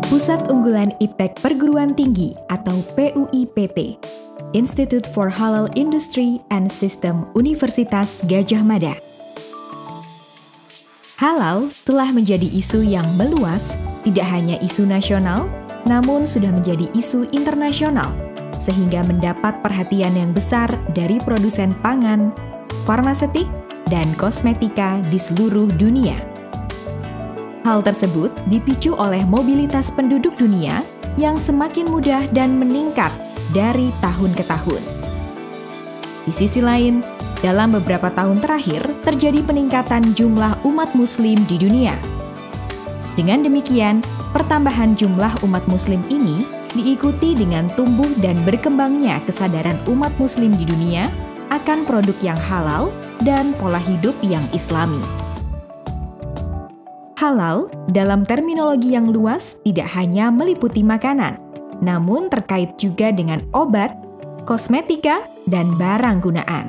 Pusat Unggulan Iptek Perguruan Tinggi atau PUIPT, Institute for Halal Industry and System Universitas Gadjah Mada. Halal telah menjadi isu yang meluas, tidak hanya isu nasional, namun sudah menjadi isu internasional, sehingga mendapat perhatian yang besar dari produsen pangan, farmaseutik, dan kosmetika di seluruh dunia. Hal tersebut dipicu oleh mobilitas penduduk dunia yang semakin mudah dan meningkat dari tahun ke tahun. Di sisi lain, dalam beberapa tahun terakhir terjadi peningkatan jumlah umat muslim di dunia. Dengan demikian, pertambahan jumlah umat muslim ini diikuti dengan tumbuh dan berkembangnya kesadaran umat muslim di dunia akan produk yang halal dan pola hidup yang islami. Halal dalam terminologi yang luas tidak hanya meliputi makanan, namun terkait juga dengan obat, kosmetika, dan barang gunaan.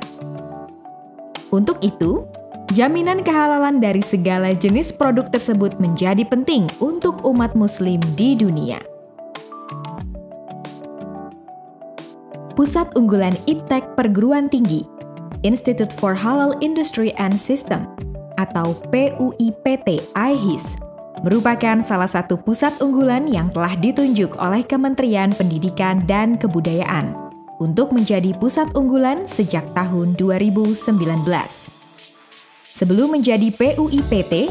Untuk itu, jaminan kehalalan dari segala jenis produk tersebut menjadi penting untuk umat muslim di dunia. Pusat Unggulan Iptek Perguruan Tinggi, Institute for Halal Industry and System, atau PUIPT IHIS, merupakan salah satu pusat unggulan yang telah ditunjuk oleh Kementerian Pendidikan dan Kebudayaan untuk menjadi pusat unggulan sejak tahun 2019. Sebelum menjadi PUIPT,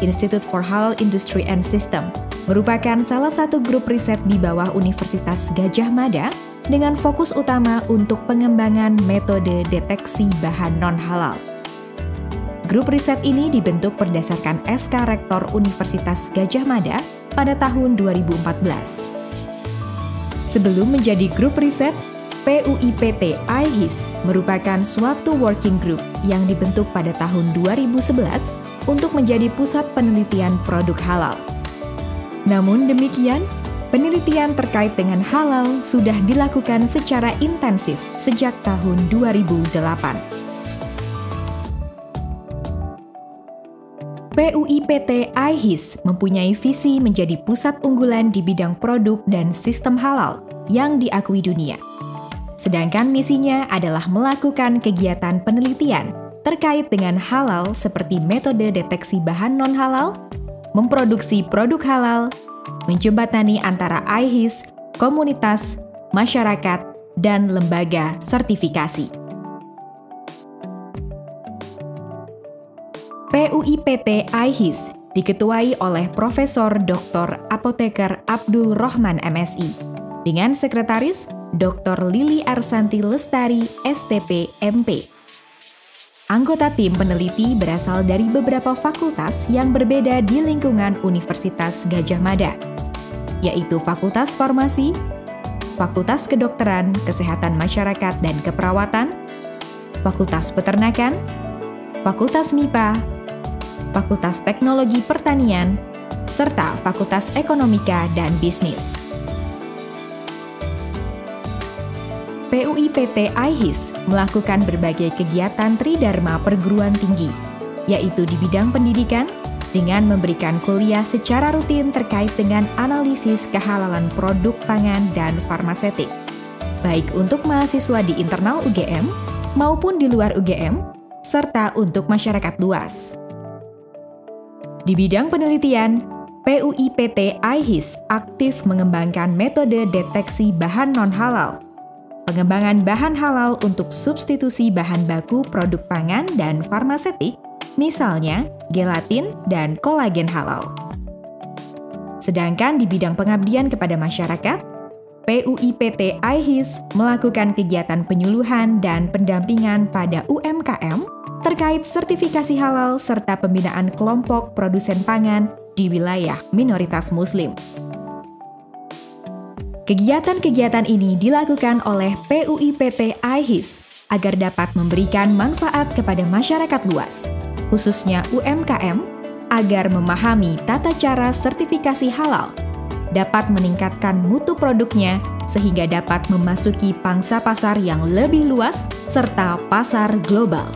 Institute for Halal Industry and System merupakan salah satu grup riset di bawah Universitas Gadjah Mada dengan fokus utama untuk pengembangan metode deteksi bahan non-halal. Grup riset ini dibentuk berdasarkan SK Rektor Universitas Gadjah Mada pada tahun 2014. Sebelum menjadi grup riset, PUIPT IHIS merupakan suatu working group yang dibentuk pada tahun 2011 untuk menjadi pusat penelitian produk halal. Namun demikian, penelitian terkait dengan halal sudah dilakukan secara intensif sejak tahun 2008. PUIPT IHIS mempunyai visi menjadi pusat unggulan di bidang produk dan sistem halal yang diakui dunia. Sedangkan misinya adalah melakukan kegiatan penelitian terkait dengan halal seperti metode deteksi bahan non-halal, memproduksi produk halal, menjembatani antara IHIS, komunitas, masyarakat, dan lembaga sertifikasi. PUIPT IHIS diketuai oleh Profesor Dr. Apoteker Abdul Rohman MSI dengan Sekretaris Dr. Lili Arsanti Lestari STP MP. Anggota tim peneliti berasal dari beberapa fakultas yang berbeda di lingkungan Universitas Gadjah Mada, yaitu Fakultas Farmasi, Fakultas Kedokteran, Kesehatan Masyarakat dan Keperawatan, Fakultas Peternakan, Fakultas MIPA, Fakultas Teknologi Pertanian, serta Fakultas Ekonomika dan Bisnis. PUIPT IHIS melakukan berbagai kegiatan tridharma perguruan tinggi, yaitu di bidang pendidikan, dengan memberikan kuliah secara rutin terkait dengan analisis kehalalan produk pangan dan farmaseutik, baik untuk mahasiswa di internal UGM maupun di luar UGM, serta untuk masyarakat luas. Di bidang penelitian, PUIPT IHIS aktif mengembangkan metode deteksi bahan non-halal, pengembangan bahan halal untuk substitusi bahan baku produk pangan dan farmaseutik, misalnya gelatin dan kolagen halal. Sedangkan di bidang pengabdian kepada masyarakat, PUIPT IHIS melakukan kegiatan penyuluhan dan pendampingan pada UMKM terkait sertifikasi halal serta pembinaan kelompok produsen pangan di wilayah minoritas Muslim. Kegiatan-kegiatan ini dilakukan oleh PUIPT IHIS agar dapat memberikan manfaat kepada masyarakat luas, khususnya UMKM, agar memahami tata cara sertifikasi halal, dapat meningkatkan mutu produknya, sehingga dapat memasuki pangsa pasar yang lebih luas serta pasar global.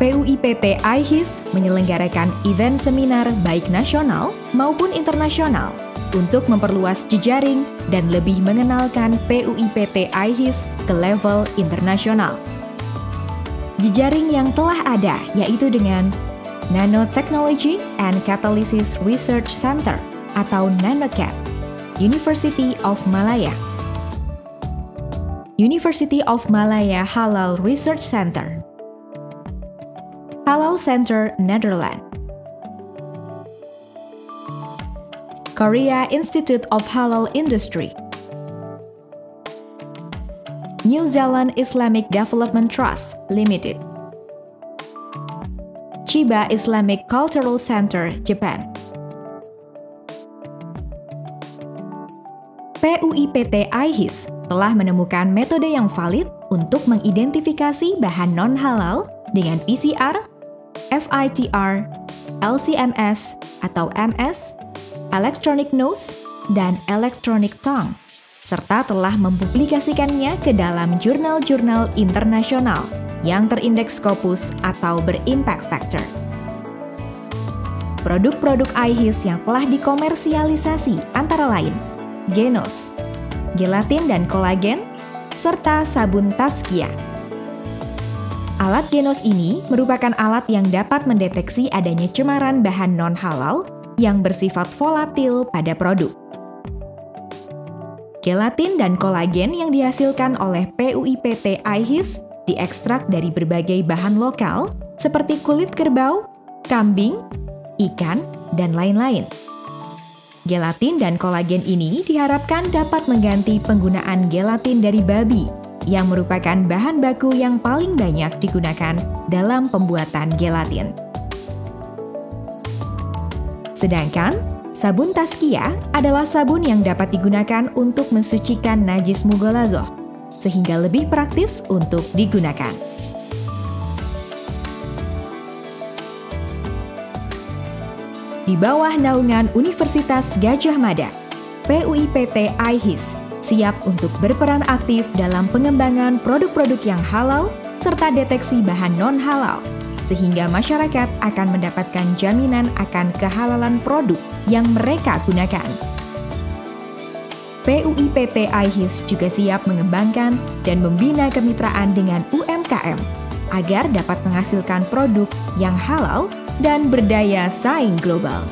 PUIPT IHIS menyelenggarakan event seminar baik nasional maupun internasional untuk memperluas jejaring dan lebih mengenalkan PUIPT IHIS ke level internasional. Jejaring yang telah ada yaitu dengan Nanotechnology and Catalysis Research Center atau NanoCat, University of Malaya, University of Malaya Halal Research Center, Halal Center Netherlands, Korea Institute of Halal Industry, New Zealand Islamic Development Trust Limited, Chiba Islamic Cultural Center, Japan. PUIPT IHIS telah menemukan metode yang valid untuk mengidentifikasi bahan non-halal dengan PCR, FITR, LC-MS atau MS, electronic nose, dan electronic tongue, serta telah mempublikasikannya ke dalam jurnal-jurnal internasional yang terindeks Scopus atau berimpact factor. Produk-produk IHIS yang telah dikomersialisasi antara lain Genos, gelatin dan kolagen, serta sabun Tazkiyah. Alat Genos ini merupakan alat yang dapat mendeteksi adanya cemaran bahan non-halal yang bersifat volatil pada produk. Gelatin dan kolagen yang dihasilkan oleh PUIPT IHIS diekstrak dari berbagai bahan lokal seperti kulit kerbau, kambing, ikan, dan lain-lain. Gelatin dan kolagen ini diharapkan dapat mengganti penggunaan gelatin dari babi yang merupakan bahan baku yang paling banyak digunakan dalam pembuatan gelatin. Sedangkan, sabun Tazkiyah adalah sabun yang dapat digunakan untuk mensucikan najis mughaladzah, sehingga lebih praktis untuk digunakan. Di bawah naungan Universitas Gadjah Mada, PUIPT IHIS siap untuk berperan aktif dalam pengembangan produk-produk yang halal serta deteksi bahan non-halal, sehingga masyarakat akan mendapatkan jaminan akan kehalalan produk yang mereka gunakan. PUIPT IHIS juga siap mengembangkan dan membina kemitraan dengan UMKM agar dapat menghasilkan produk yang halal dan berdaya saing global.